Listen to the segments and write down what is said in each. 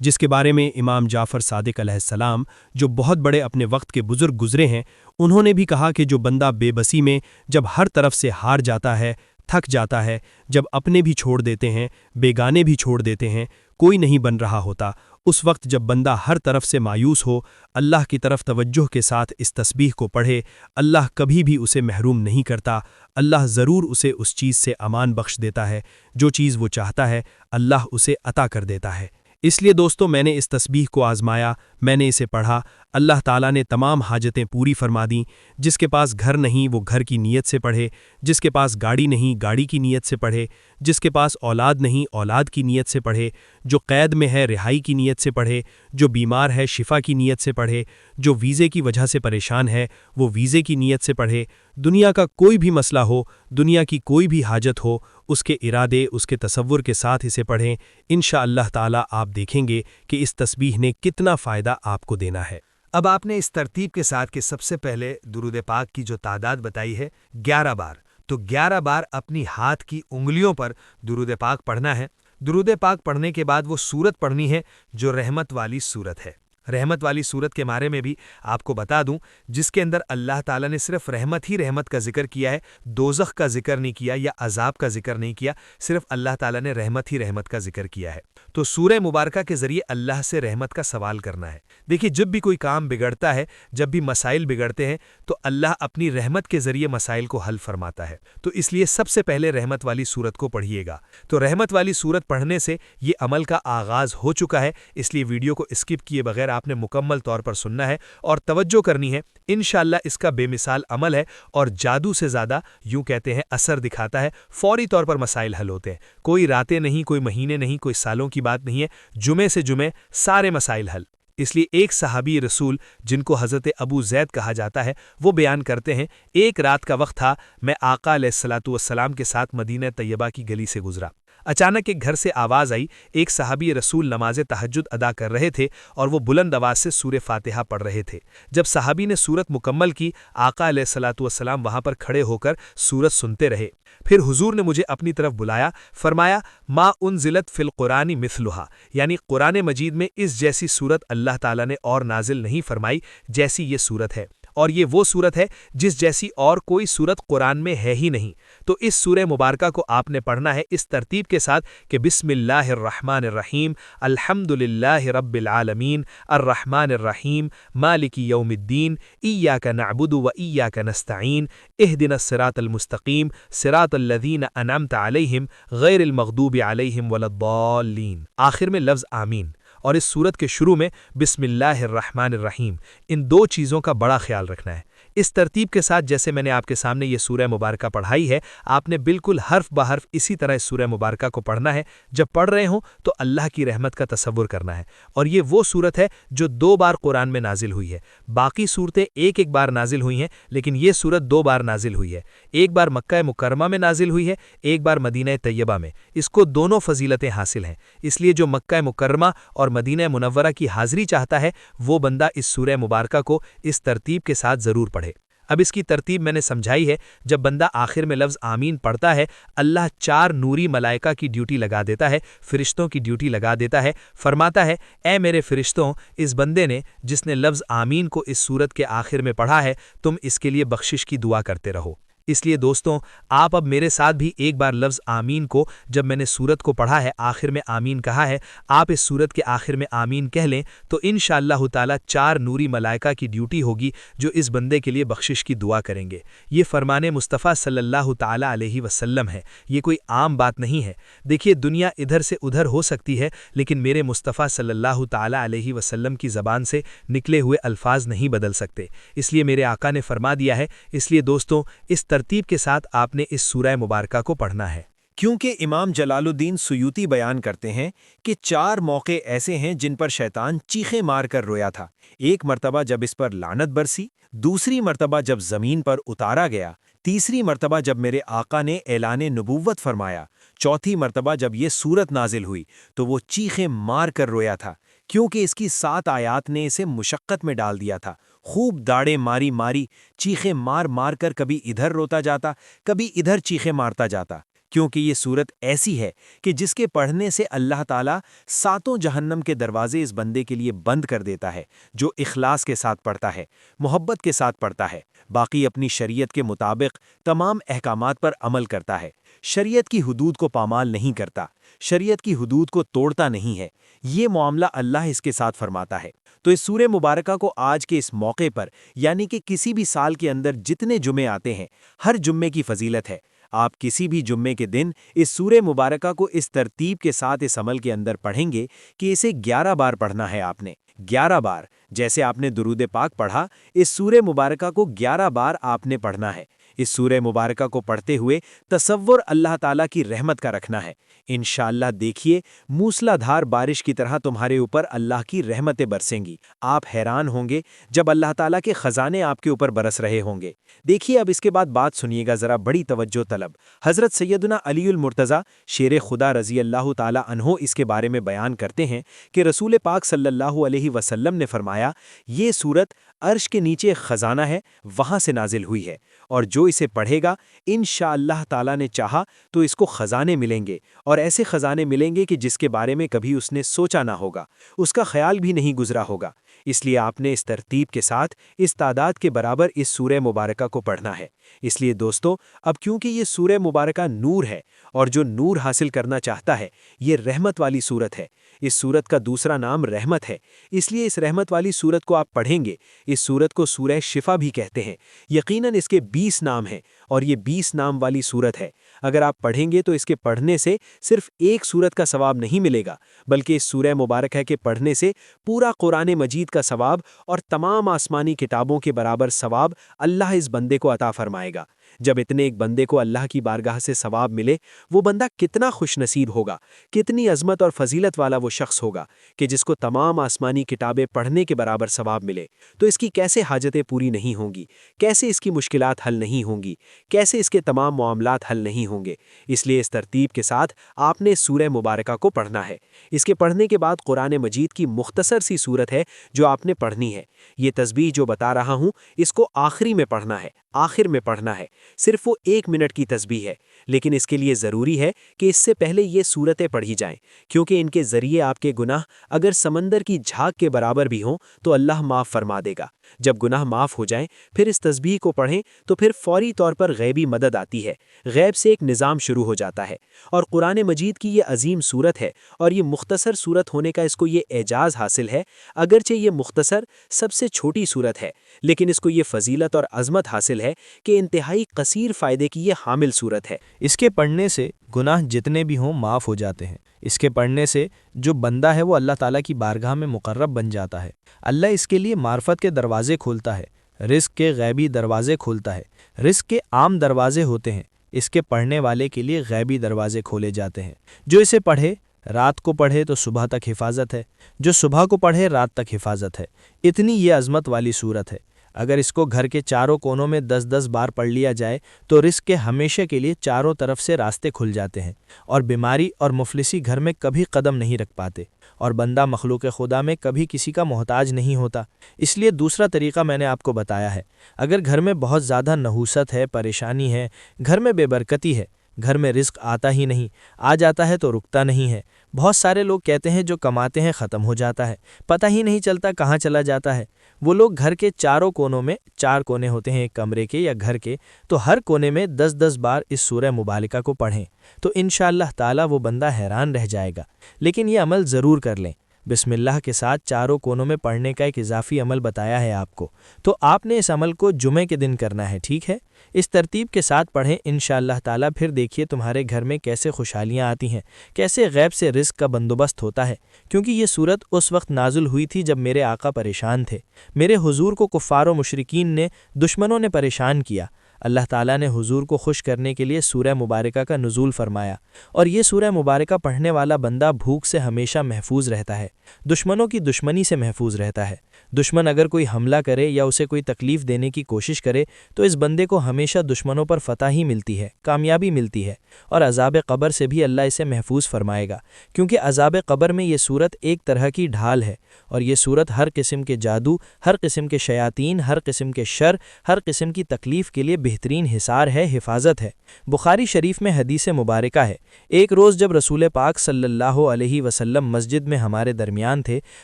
جس کے بارے میں امام جعفر صادق علیہ السلام جو بہت بڑے اپنے وقت کے بزرگ گزرے ہیں، انہوں نے بھی کہا کہ جو بندہ بے بسی میں جب ہر طرف سے ہار جاتا ہے، تھک جاتا ہے، جب اپنے بھی چھوڑ دیتے ہیں، بیگانے بھی چھوڑ دیتے ہیں، کوئی نہیں بن رہا ہوتا، اس وقت جب بندہ ہر طرف سے مایوس ہو، اللہ کی طرف توجہ کے ساتھ اس تسبیح کو پڑھے، اللہ کبھی بھی اسے محروم نہیں کرتا، اللہ ضرور اسے اس چیز سے امان بخش دیتا ہے، جو چیز وہ چاہتا ہے اللہ اسے عطا کر دیتا ہے۔ اس لیے دوستو، میں نے اس تسبیح کو آزمایا، میں نے اسے پڑھا، اللہ تعالیٰ نے تمام حاجتیں پوری فرما دیں۔ جس کے پاس گھر نہیں وہ گھر کی نیت سے پڑھے، جس کے پاس گاڑی نہیں گاڑی کی نیت سے پڑھے، جس کے پاس اولاد نہیں اولاد کی نیت سے پڑھے، جو قید میں ہے رہائی کی نیت سے پڑھے، جو بیمار ہے شفا کی نیت سے پڑھے، جو ویزے کی وجہ سے پریشان ہے وہ ویزے کی نیت سے پڑھے، دنیا کا کوئی بھی مسئلہ ہو، دنیا کی کوئی بھی حاجت ہو، اس کے ارادے اس کے تصور کے ساتھ اسے پڑھیں، انشاءاللہ تعالیٰ آپ دیکھیں گے کہ اس تسبیح نے کتنا فائدہ آپ کو دینا ہے۔ اب آپ نے اس ترتیب کے ساتھ کہ سب سے پہلے درود پاک کی جو تعداد بتائی ہے 11 بار، تو 11 بار اپنی ہاتھ کی انگلیوں پر درود پاک پڑھنا ہے۔ درود پاک پڑھنے کے بعد وہ سورت پڑھنی ہے جو رحمت والی سورت ہے۔ رحمت والی سورت کے بارے میں بھی آپ کو بتا دوں، جس کے اندر اللہ تعالیٰ نے صرف رحمت ہی رحمت کا ذکر کیا ہے، دوزخ کا ذکر نہیں کیا یا عذاب کا ذکر نہیں کیا، صرف اللہ تعالیٰ نے رحمت ہی رحمت کا ذکر کیا ہے۔ تو سورہ مبارکہ کے ذریعے اللہ سے رحمت کا سوال کرنا ہے۔ دیکھیے، جب بھی کوئی کام بگڑتا ہے، جب بھی مسائل بگڑتے ہیں، تو اللہ اپنی رحمت کے ذریعے مسائل کو حل فرماتا ہے۔ تو اس لیے سب سے پہلے رحمت والی سورت کو پڑھیے گا۔ تو رحمت والی سورت پڑھنے سے یہ عمل کا آغاز ہو چکا ہے، اس لیے ویڈیو کو اسکپ کیے بغیر آپ نے مکمل طور پر سننا ہے اور توجہ کرنی ہے۔ انشاءاللہ اس کا بے مثال عمل ہے اور جادو سے زیادہ یوں کہتے ہیں اثر دکھاتا ہے، فوری طور پر مسائل حل ہوتے ہیں۔ کوئی راتیں نہیں، کوئی مہینے نہیں، کوئی سالوں کی بات نہیں ہے، جمعے سے جمعے سارے مسائل حل۔ اس لیے ایک صحابی رسول جن کو حضرت ابو زید کہا جاتا ہے، وہ بیان کرتے ہیں، ایک رات کا وقت تھا، میں آقا علیہ الصلوۃ والسلام کے ساتھ مدینہ طیبہ کی گلی سے گزرا۔ اچانک ایک گھر سے آواز آئی، ایک صحابی رسول نماز تہجد ادا کر رہے تھے اور وہ بلند آواز سے سورہ فاتحہ پڑھ رہے تھے۔ جب صحابی نے سورت مکمل کی، آقا علیہ الصلوۃ والسلام وہاں پر کھڑے ہو کر سورت سنتے رہے۔ پھر حضور نے مجھے اپنی طرف بلایا، فرمایا ما انزلت فی القرآن مثلھا، یعنی قرآن مجید میں اس جیسی سورت اللہ تعالیٰ نے اور نازل نہیں فرمائی جیسی یہ سورت ہے، اور یہ وہ سورت ہے جس جیسی اور کوئی سورت قرآن میں ہے ہی نہیں۔ تو اس سورہ مبارکہ کو آپ نے پڑھنا ہے اس ترتیب کے ساتھ کہ بسم اللہ الرحمن الرحیم، الحمدللہ رب العالمین، الرحمن الرحیم، مالک یوم الدین، ایاک نعبد و ایاک نستعین، اہدنا الصراط المستقیم، صراط الذین انعمت علیہم غیر المغضوب علیہم ولا الضالین۔ آخر میں لفظ آمین، اور اس سورت کے شروع میں بسم اللہ الرحمن الرحیم، ان دو چیزوں کا بڑا خیال رکھنا ہے۔ اس ترتیب کے ساتھ جیسے میں نے آپ کے سامنے یہ سورہ مبارکہ پڑھائی ہے، آپ نے بالکل حرف بحرف اسی طرح اس سورہ مبارکہ کو پڑھنا ہے۔ جب پڑھ رہے ہوں تو اللہ کی رحمت کا تصور کرنا ہے، اور یہ وہ سورت ہے جو 2 بار قرآن میں نازل ہوئی ہے۔ باقی صورتیں ایک ایک بار نازل ہوئی ہیں، لیکن یہ سورت 2 بار نازل ہوئی ہے۔ ایک بار مکہ مکرمہ میں نازل ہوئی ہے، ایک بار مدینہ طیبہ میں۔ اس کو دونوں فضیلتیں حاصل ہیں، اس لیے جو مکہ مکرمہ اور مدینہ منورہ کی حاضری چاہتا ہے، وہ بندہ اس سورہ مبارکہ کو اس ترتیب کے ساتھ ضرور پڑھے۔ اب اس کی ترتیب میں نے سمجھائی ہے۔ جب بندہ آخر میں لفظ آمین پڑھتا ہے، اللہ 4 نوری ملائکہ کی ڈیوٹی لگا دیتا ہے، فرشتوں کی ڈیوٹی لگا دیتا ہے، فرماتا ہے اے میرے فرشتوں، اس بندے نے جس نے لفظ آمین کو اس سورت کے آخر میں پڑھا ہے، تم اس کے لیے بخشش کی دعا کرتے رہو۔ اس لیے دوستوں، آپ اب میرے ساتھ بھی ایک بار لفظ آمین کو، جب میں نے سورت کو پڑھا ہے آخر میں آمین کہا ہے، آپ اس سورت کے آخر میں آمین کہہ لیں تو انشاءاللہ تعالی 4 نوری ملائکہ کی ڈیوٹی ہوگی جو اس بندے کے لیے بخشش کی دعا کریں گے۔ یہ فرمان مصطفیٰ صلی اللہ تعالی علیہ وسلم ہے، یہ کوئی عام بات نہیں ہے۔ دیکھیے، دنیا ادھر سے ادھر ہو سکتی ہے، لیکن میرے مصطفیٰ صلی اللہ تعالی علیہ وسلم کی زبان سے نکلے ہوئے الفاظ نہیں بدل سکتے، اس لیے میرے آقا نے فرما دیا ہے۔ اس لیے دوستوں، اس ترتیب کے ساتھ آپ نے اس سورہ مبارکہ کو پڑھنا ہے۔ کیونکہ امام جلال الدین سیوطی بیان کرتے ہیں کہ 4 موقع ایسے ہیں جن پر شیطان چیخیں مار کر رویا تھا۔ ایک مرتبہ جب اس پر لعنت برسی، دوسری مرتبہ جب زمین پر اتارا گیا، تیسری مرتبہ جب میرے آقا نے اعلان نبوت فرمایا، چوتھی مرتبہ جب یہ سورت نازل ہوئی تو وہ چیخیں مار کر رویا تھا، کیونکہ اس کی 7 آیات نے اسے مشقت میں ڈال دیا تھا۔ خوب داڑیں ماری ماری چیخیں مار مار کر کبھی ادھر روتا جاتا، کبھی ادھر چیخیں مارتا جاتا۔ کیونکہ یہ صورت ایسی ہے کہ جس کے پڑھنے سے اللہ تعالیٰ 7 جہنم کے دروازے اس بندے کے لیے بند کر دیتا ہے جو اخلاص کے ساتھ پڑھتا ہے، محبت کے ساتھ پڑھتا ہے، باقی اپنی شریعت کے مطابق تمام احکامات پر عمل کرتا ہے، شریعت کی حدود کو پامال نہیں کرتا، شریعت کی حدود کو توڑتا نہیں ہے۔ یہ معاملہ اللہ اس کے ساتھ فرماتا ہے۔ تو اس سورہ مبارکہ کو آج کے اس موقع پر، یعنی کہ کسی بھی سال کے اندر جتنے جمعے آتے ہیں، ہر جمعے کی فضیلت ہے۔ آپ کسی بھی جمعے کے دن اس سورہ مبارکہ کو اس ترتیب کے ساتھ اس عمل کے اندر پڑھیں گے کہ اسے 11 بار پڑھنا ہے آپ نے، 11 بار، جیسے آپ نے درود پاک پڑھا، اس سورہ مبارکہ کو 11 بار آپ نے پڑھنا ہے۔ اس سورہ مبارکہ کو پڑھتے ہوئے تصور اللہ تعالیٰ کی رحمت کا رکھنا ہے۔ انشاءاللہ دیکھیے موسلا دھار بارش کی طرح تمہارے اوپر اللہ کی رحمتیں برسیں گی۔ آپ حیران ہوں گے جب اللہ تعالیٰ کے خزانے آپ کے اوپر برس رہے ہوں گے۔ دیکھیے اب اس کے بعد بات سنیے گا ذرا بڑی توجہ طلب۔ حضرت سیدنا علی المرتضیٰ شیر خدا رضی اللہ تعالیٰ عنہ اس کے بارے میں بیان کرتے ہیں کہ رسول پاک صلی اللہ علیہ وسلم نے فرمایا، یہ سورت عرش کے نیچے ایک خزانہ ہے، وہاں سے نازل ہوئی ہے، اور جو اسے پڑھے گا انشاءاللہ تعالیٰ نے چاہا تو اس کو خزانے ملیں گے، اور ایسے خزانے ملیں گے کہ جس کے بارے میں کبھی اس نے سوچا نہ ہوگا، اس کا خیال بھی نہیں گزرا ہوگا۔ اس لیے آپ نے اس ترتیب کے ساتھ اس تعداد کے برابر اس سورہ مبارکہ کو پڑھنا ہے۔ اس لیے دوستو، اب کیونکہ یہ سورہ مبارکہ نور ہے، اور جو نور حاصل کرنا چاہتا ہے، یہ رحمت والی سورت ہے۔ اس سورت کا دوسرا نام رحمت ہے، اس لیے اس رحمت والی سورت کو آپ پڑھیں گے۔ اس سورت کو سورہ شفا بھی کہتے ہیں۔ یقیناً اس کے 20 نام ہیں، اور یہ 20 نام والی سورت ہے۔ اگر آپ پڑھیں گے تو اس کے پڑھنے سے صرف ایک سورت کا ثواب نہیں ملے گا، بلکہ اس سورہ مبارکہ کے پڑھنے سے پورا قرآن مجید کا ثواب اور تمام آسمانی کتابوں کے برابر ثواب اللہ اس بندے کو عطا فرمائے گا۔ جب اتنے ایک بندے کو اللہ کی بارگاہ سے ثواب ملے، وہ بندہ کتنا خوش نصیب ہوگا، کتنی عظمت اور فضیلت والا وہ شخص ہوگا کہ جس کو تمام آسمانی کتابیں پڑھنے کے برابر ثواب ملے۔ تو اس کی کیسے حاجتیں پوری نہیں ہوں گی، کیسے اس کی مشکلات حل نہیں ہوں گی، کیسے اس کے تمام معاملات حل نہیں ہوں گے۔ اس لیے اس ترتیب کے ساتھ آپ نے سورہ مبارکہ کو پڑھنا ہے۔ اس کے پڑھنے کے بعد قرآن مجید کی مختصر سی سورت ہے جو آپ نے پڑھنی ہے۔ یہ تسبیح جو بتا رہا ہوں، اس کو آخری میں پڑھنا ہے، آخر میں پڑھنا ہے۔ صرف وہ 1 منٹ کی تسبیح ہے، لیکن اس کے لیے ضروری ہے کہ اس سے پہلے یہ سورتیں پڑھی جائیں، کیونکہ ان کے ذریعے آپ کے گناہ اگر سمندر کی جھاگ کے برابر بھی ہوں تو اللہ معاف فرما دے گا۔ جب گناہ معاف ہو جائیں پھر اس تسبیح کو پڑھیں تو پھر فوری طور پر غیبی مدد آتی ہے، غیب سے ایک نظام شروع ہو جاتا ہے۔ اور قرآن مجید کی یہ عظیم سورت ہے، اور یہ مختصر سورت ہونے کا اس کو یہ اعجاز حاصل ہے۔ اگرچہ یہ مختصر سب سے چھوٹی سورت ہے، لیکن اس کو یہ فضیلت اور عظمت حاصل ہے کہ انتہائی قصیر فائدے کی یہ حامل سورت ہے۔ اس کے پڑھنے سے گناہ جتنے بھی ہوں معاف ہو جاتے ہیں۔ اس کے پڑھنے سے جو بندہ ہے وہ اللہ تعالیٰ کی بارگاہ میں مقرب بن جاتا ہے۔ اللہ اس کے لیے معرفت کے دروازے کھولتا ہے، رزق کے غیبی دروازے کھولتا ہے۔ رزق کے عام دروازے ہوتے ہیں، اس کے پڑھنے والے کے لیے غیبی دروازے کھولے جاتے ہیں۔ جو اسے پڑھے، رات کو پڑھے تو صبح تک حفاظت ہے، جو صبح کو پڑھے رات تک حفاظت ہے۔ اتنی یہ عظمت والی سورت ہے۔ اگر اس کو گھر کے چاروں کونوں میں 10 بار پڑھ لیا جائے تو رزق کے ہمیشہ کے لیے چاروں طرف سے راستے کھل جاتے ہیں، اور بیماری اور مفلسی گھر میں کبھی قدم نہیں رکھ پاتے، اور بندہ مخلوق خدا میں کبھی کسی کا محتاج نہیں ہوتا۔ اس لیے دوسرا طریقہ میں نے آپ کو بتایا ہے۔ اگر گھر میں بہت زیادہ نحوست ہے، پریشانی ہے، گھر میں بے برکتی ہے، گھر میں رزق آتا ہی نہیں، آ جاتا ہے تو رکتا نہیں ہے۔ بہت سارے لوگ کہتے ہیں جو کماتے ہیں ختم ہو جاتا ہے، پتہ ہی نہیں چلتا کہاں چلا جاتا ہے۔ وہ لوگ گھر کے چاروں کونوں میں، 4 کونے ہوتے ہیں ایک کمرے کے یا گھر کے، تو ہر کونے میں 10 بار اس سورہ مبارکہ کو پڑھیں تو انشاءاللہ تعالیٰ وہ بندہ حیران رہ جائے گا۔ لیکن یہ عمل ضرور کر لیں۔ بسم اللہ کے ساتھ چاروں کونوں میں پڑھنے کا ایک اضافی عمل بتایا ہے آپ کو، تو آپ نے اس عمل کو جمعے کے دن کرنا ہے، ٹھیک ہے؟ اس ترتیب کے ساتھ پڑھیں انشاءاللہ تعالیٰ، پھر دیکھیے تمہارے گھر میں کیسے خوشحالیاں آتی ہیں، کیسے غیب سے رزق کا بندوبست ہوتا ہے۔ کیونکہ یہ سورت اس وقت نازل ہوئی تھی جب میرے آقا پریشان تھے، میرے حضور کو کفار و مشرکین نے، دشمنوں نے پریشان کیا۔ اللہ تعالیٰ نے حضور کو خوش کرنے کے لیے سورہ مبارکہ کا نزول فرمایا، اور یہ سورہ مبارکہ پڑھنے والا بندہ بھوک سے ہمیشہ محفوظ رہتا ہے، دشمنوں کی دشمنی سے محفوظ رہتا ہے۔ دشمن اگر کوئی حملہ کرے یا اسے کوئی تکلیف دینے کی کوشش کرے تو اس بندے کو ہمیشہ دشمنوں پر فتح ہی ملتی ہے، کامیابی ملتی ہے، اور عذاب قبر سے بھی اللہ اسے محفوظ فرمائے گا، کیونکہ عذاب قبر میں یہ سورت ایک طرح کی ڈھال ہے، اور یہ سورت ہر قسم کے جادو، ہر قسم کے شیاطین، ہر قسم کے شر، ہر قسم کی تکلیف کے لیے بہترین حصار ہے، حفاظت ہے۔ بخاری شریف میں حدیث مبارکہ ہے، ایک روز جب رسول پاک صلی اللہ علیہ وسلم مسجد میں ہمارے درمیان تھے،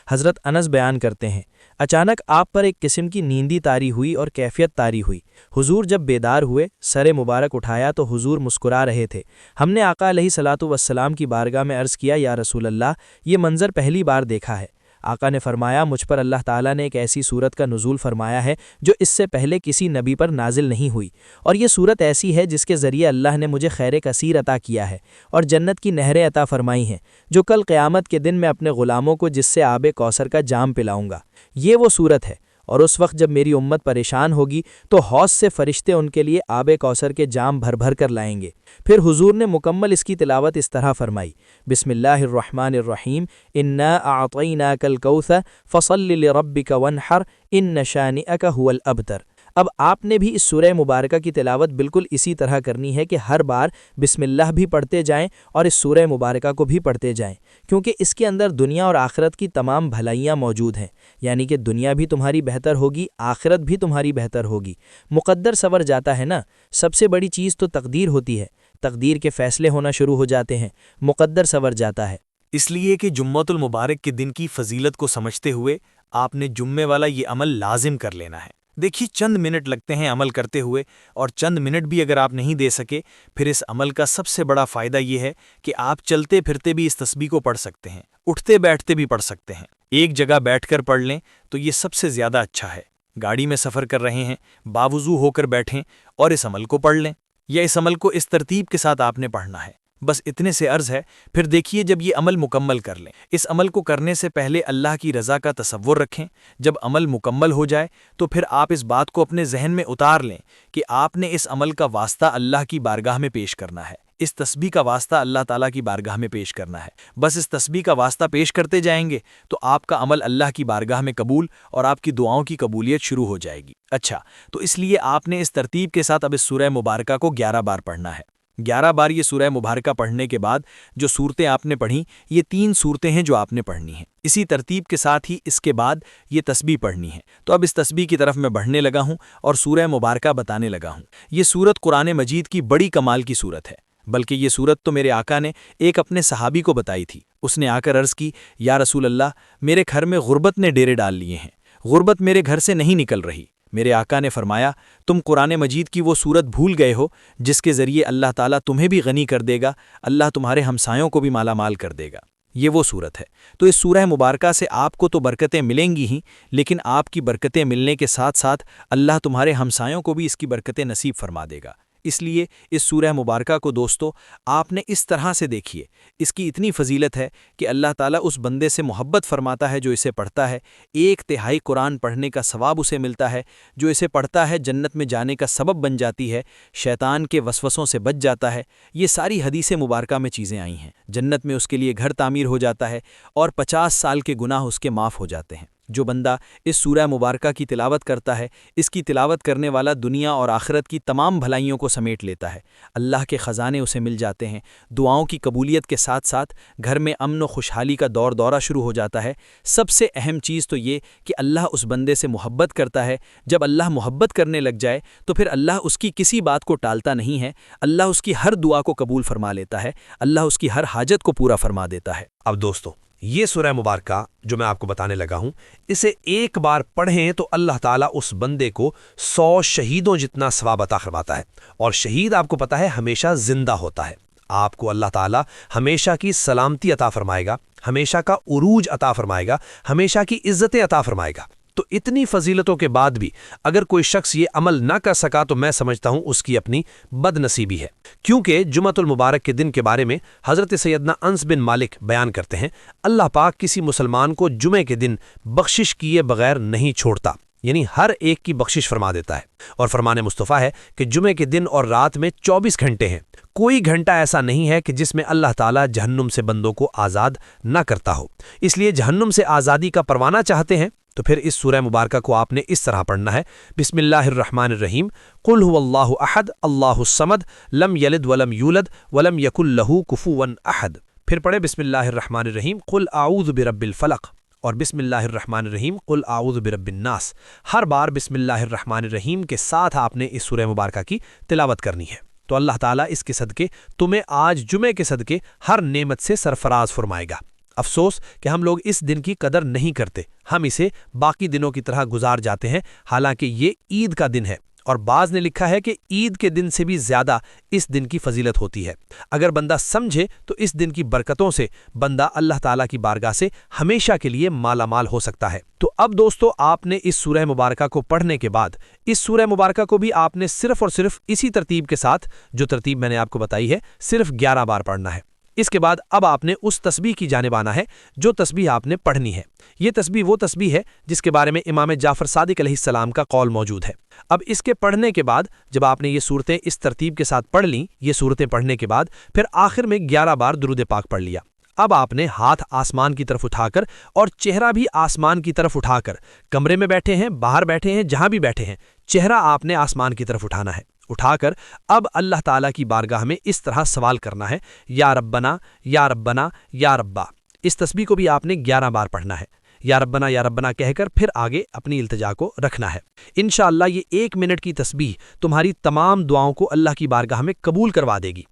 حضرت انس بیان کرتے ہیں، اچانک آپ پر ایک قسم کی نیندی طاری ہوئی اور کیفیت طاری ہوئی۔ حضور جب بیدار ہوئے، سر مبارک اٹھایا تو حضور مسکرا رہے تھے۔ ہم نے آقا علیہ الصلوۃ والسلام کی بارگاہ میں عرض کیا، یا رسول اللہ، یہ منظر پہلی بار دیکھا ہے۔ آقا نے فرمایا، مجھ پر اللہ تعالیٰ نے ایک ایسی صورت کا نزول فرمایا ہے جو اس سے پہلے کسی نبی پر نازل نہیں ہوئی، اور یہ صورت ایسی ہے جس کے ذریعے اللہ نے مجھے خیر کثیر عطا کیا ہے اور جنت کی نہریں عطا فرمائی ہیں، جو کل قیامت کے دن میں اپنے غلاموں کو جس سے آب کوثر کا جام پلاؤں گا۔ یہ وہ صورت ہے، اور اس وقت جب میری امت پریشان ہوگی تو حوض سے فرشتے ان کے لیے آب کوثر کے جام بھر بھر کر لائیں گے۔ پھر حضور نے مکمل اس کی تلاوت اس طرح فرمائی، بسم اللہ الرحمن الرحیم، انا اعطیناک الکوثر فصل لربک وانحر ان شانئک ھو الابتر۔ اب آپ نے بھی اس سورہ مبارکہ کی تلاوت بالکل اسی طرح کرنی ہے کہ ہر بار بسم اللہ بھی پڑھتے جائیں اور اس سورہ مبارکہ کو بھی پڑھتے جائیں، کیونکہ اس کے اندر دنیا اور آخرت کی تمام بھلائیاں موجود ہیں، یعنی کہ دنیا بھی تمہاری بہتر ہوگی، آخرت بھی تمہاری بہتر ہوگی۔ مقدر سور جاتا ہے نا، سب سے بڑی چیز تو تقدیر ہوتی ہے، تقدیر کے فیصلے ہونا شروع ہو جاتے ہیں، مقدر سور جاتا ہے۔ اس لیے کہ جمعۃ المبارک کے دن کی فضیلت کو سمجھتے ہوئے آپ نے جمعے والا یہ عمل لازم کر لینا ہے۔ دیکھیے، چند منٹ لگتے ہیں عمل کرتے ہوئے، اور چند منٹ بھی اگر آپ نہیں دے سکے، پھر اس عمل کا سب سے بڑا فائدہ یہ ہے کہ آپ چلتے پھرتے بھی اس تسبیح کو پڑھ سکتے ہیں، اٹھتے بیٹھتے بھی پڑھ سکتے ہیں۔ ایک جگہ بیٹھ کر پڑھ لیں تو یہ سب سے زیادہ اچھا ہے۔ گاڑی میں سفر کر رہے ہیں، باوضو ہو کر بیٹھیں اور اس عمل کو پڑھ لیں، یا اس عمل کو اس ترتیب کے ساتھ آپ نے پڑھنا ہے، بس اتنے سے عرض ہے۔ پھر دیکھیے، جب یہ عمل مکمل کر لیں، اس عمل کو کرنے سے پہلے اللہ کی رضا کا تصور رکھیں۔ جب عمل مکمل ہو جائے تو پھر آپ اس بات کو اپنے ذہن میں اتار لیں کہ آپ نے اس عمل کا واسطہ اللہ کی بارگاہ میں پیش کرنا ہے، اس تسبیح کا واسطہ اللہ تعالیٰ کی بارگاہ میں پیش کرنا ہے۔ بس اس تسبیح کا واسطہ پیش کرتے جائیں گے تو آپ کا عمل اللہ کی بارگاہ میں قبول اور آپ کی دعاؤں کی قبولیت شروع ہو جائے گی۔ اچھا، تو اس لیے آپ نے اس ترتیب کے ساتھ اب اس سورہ مبارکہ کو 11 بار پڑھنا ہے۔ 11 بار یہ سورہ مبارکہ پڑھنے کے بعد جو صورتیں آپ نے پڑھیں، یہ 3 صورتیں ہیں جو آپ نے پڑھنی ہیں۔ اسی ترتیب کے ساتھ ہی اس کے بعد یہ تسبیح پڑھنی ہے۔ تو اب اس تسبیح کی طرف میں بڑھنے لگا ہوں اور سورہ مبارکہ بتانے لگا ہوں۔ یہ سورت قرآن مجید کی بڑی کمال کی سورت ہے، بلکہ یہ سورت تو میرے آقا نے ایک اپنے صحابی کو بتائی تھی۔ اس نے آ کر عرض کی، یا رسول اللہ، میرے گھر میں غربت نے ڈیرے ڈال لیے ہیں، غربت میرے گھر سے نہیں نکل رہی۔ میرے آقا نے فرمایا، تم قرآن مجید کی وہ سورت بھول گئے ہو جس کے ذریعے اللہ تعالیٰ تمہیں بھی غنی کر دے گا، اللہ تمہارے ہمسایوں کو بھی مالا مال کر دے گا۔ یہ وہ سورت ہے۔ تو اس سورہ مبارکہ سے آپ کو تو برکتیں ملیں گی ہی، لیکن آپ کی برکتیں ملنے کے ساتھ ساتھ اللہ تمہارے ہمسایوں کو بھی اس کی برکتیں نصیب فرما دے گا۔ اس لیے اس سورہ مبارکہ کو دوستو آپ نے اس طرح سے دیکھیے، اس کی اتنی فضیلت ہے کہ اللہ تعالیٰ اس بندے سے محبت فرماتا ہے جو اسے پڑھتا ہے، 1/3 قرآن پڑھنے کا ثواب اسے ملتا ہے، جو اسے پڑھتا ہے جنت میں جانے کا سبب بن جاتی ہے، شیطان کے وسوسوں سے بچ جاتا ہے۔ یہ ساری حدیث مبارکہ میں چیزیں آئی ہیں۔ جنت میں اس کے لیے گھر تعمیر ہو جاتا ہے اور 50 سال کے گناہ اس کے معاف ہو جاتے ہیں۔ جو بندہ اس سورہ مبارکہ کی تلاوت کرتا ہے، اس کی تلاوت کرنے والا دنیا اور آخرت کی تمام بھلائیوں کو سمیٹ لیتا ہے، اللہ کے خزانے اسے مل جاتے ہیں، دعاؤں کی قبولیت کے ساتھ ساتھ گھر میں امن و خوشحالی کا دورہ شروع ہو جاتا ہے۔ سب سے اہم چیز تو یہ کہ اللہ اس بندے سے محبت کرتا ہے۔ جب اللہ محبت کرنے لگ جائے تو پھر اللہ اس کی کسی بات کو ٹالتا نہیں ہے، اللہ اس کی ہر دعا کو قبول فرما لیتا ہے، اللہ اس کی ہر حاجت کو پورا فرما دیتا ہے۔ اب دوستو، یہ سورہ مبارکہ جو میں آپ کو بتانے لگا ہوں، اسے ایک بار پڑھیں تو اللہ تعالیٰ اس بندے کو 100 شہیدوں جتنا ثواب عطا کرواتا ہے، اور شہید آپ کو پتہ ہے ہمیشہ زندہ ہوتا ہے۔ آپ کو اللہ تعالیٰ ہمیشہ کی سلامتی عطا فرمائے گا، ہمیشہ کا عروج عطا فرمائے گا، ہمیشہ کی عزتیں عطا فرمائے گا۔ تو اتنی فضیلتوں کے بعد بھی اگر کوئی شخص یہ عمل نہ کر سکا تو میں سمجھتا ہوں اس کی اپنی بد نصیبی ہے، کیونکہ جمعۃ المبارک کے دن کے بارے میں حضرت سیدنا انس بن مالک بیان کرتے ہیں، اللہ پاک کسی مسلمان کو جمعے کے دن بخشش کیے بغیر نہیں چھوڑتا، یعنی ہر ایک کی بخشش فرما دیتا ہے۔ اور فرمان مصطفیٰ ہے کہ جمعے کے دن اور رات میں 24 گھنٹے ہیں، کوئی گھنٹہ ایسا نہیں ہے کہ جس میں اللہ تعالیٰ جہنم سے بندوں کو آزاد نہ کرتا ہو۔ اس لیے جہنم سے آزادی کا پروانہ چاہتے ہیں تو پھر اس سورہ مبارکہ کو آپ نے اس طرح پڑھنا ہے، بسم اللہ الرحمن الرحیم، قل هو اللہ احد اللہ الصمد لم یلد ولم یولد ولم یکن لہ کفوا احد۔ پھر پڑھیں بسم اللہ الرحمن الرحیم، قل اعوذ برب الفلق، اور بسم اللہ الرحمن الرحیم قل اعوذ برب الناس ہر بار بسم اللہ الرحمن الرحیم کے ساتھ آپ نے اس سورہ مبارکہ کی تلاوت کرنی ہے، تو اللہ تعالیٰ اس کے صدقے تمہیں آج جمعے کے صدقے ہر نعمت سے سرفراز فرمائے گا۔ افسوس کہ ہم لوگ اس دن کی قدر نہیں کرتے، ہم اسے باقی دنوں کی طرح گزار جاتے ہیں، حالانکہ یہ عید کا دن ہے، اور بعض نے لکھا ہے کہ عید کے دن سے بھی زیادہ اس دن کی فضیلت ہوتی ہے۔ اگر بندہ سمجھے تو اس دن کی برکتوں سے بندہ اللہ تعالیٰ کی بارگاہ سے ہمیشہ کے لیے مالا مال ہو سکتا ہے۔ تو اب دوستو، آپ نے اس سورہ مبارکہ کو پڑھنے کے بعد اس سورہ مبارکہ کو بھی آپ نے صرف اور صرف اسی ترتیب کے ساتھ، جو ترتیب میں نے آپ کو بتائی ہے، صرف 11 بار پڑھنا ہے۔ اس کے بعد اب آپ نے اس تسبیح کی جانب آنا ہے جو تسبیح آپ نے پڑھنی ہے۔ یہ تسبیح وہ تسبیح ہے جس کے بارے میں امام جعفر صادق علیہ السلام کا قول موجود ہے۔ اب اس کے پڑھنے کے بعد جب آپ نے یہ صورتیں اس ترتیب کے ساتھ پڑھ لیں، یہ صورتیں پڑھنے کے بعد پھر آخر میں 11 بار درود پاک پڑھ لیا۔ اب آپ نے ہاتھ آسمان کی طرف اٹھا کر اور چہرہ بھی آسمان کی طرف اٹھا کر، کمرے میں بیٹھے ہیں، باہر بیٹھے ہیں، جہاں بھی بیٹھے ہیں، چہرہ آپ نے آسمان کی طرف اٹھانا ہے۔ اٹھا کر اب اللہ تعالیٰ کی بارگاہ میں اس طرح سوال کرنا ہے، یا ربنا یا ربنا یا ربا۔ اس تسبیح کو بھی آپ نے 11 بار پڑھنا ہے۔ یا ربنا کہہ کر پھر آگے اپنی التجا کو رکھنا ہے۔ انشاءاللہ یہ 1 منٹ کی تسبیح تمہاری تمام دعاؤں کو اللہ کی بارگاہ میں قبول کروا دے گی۔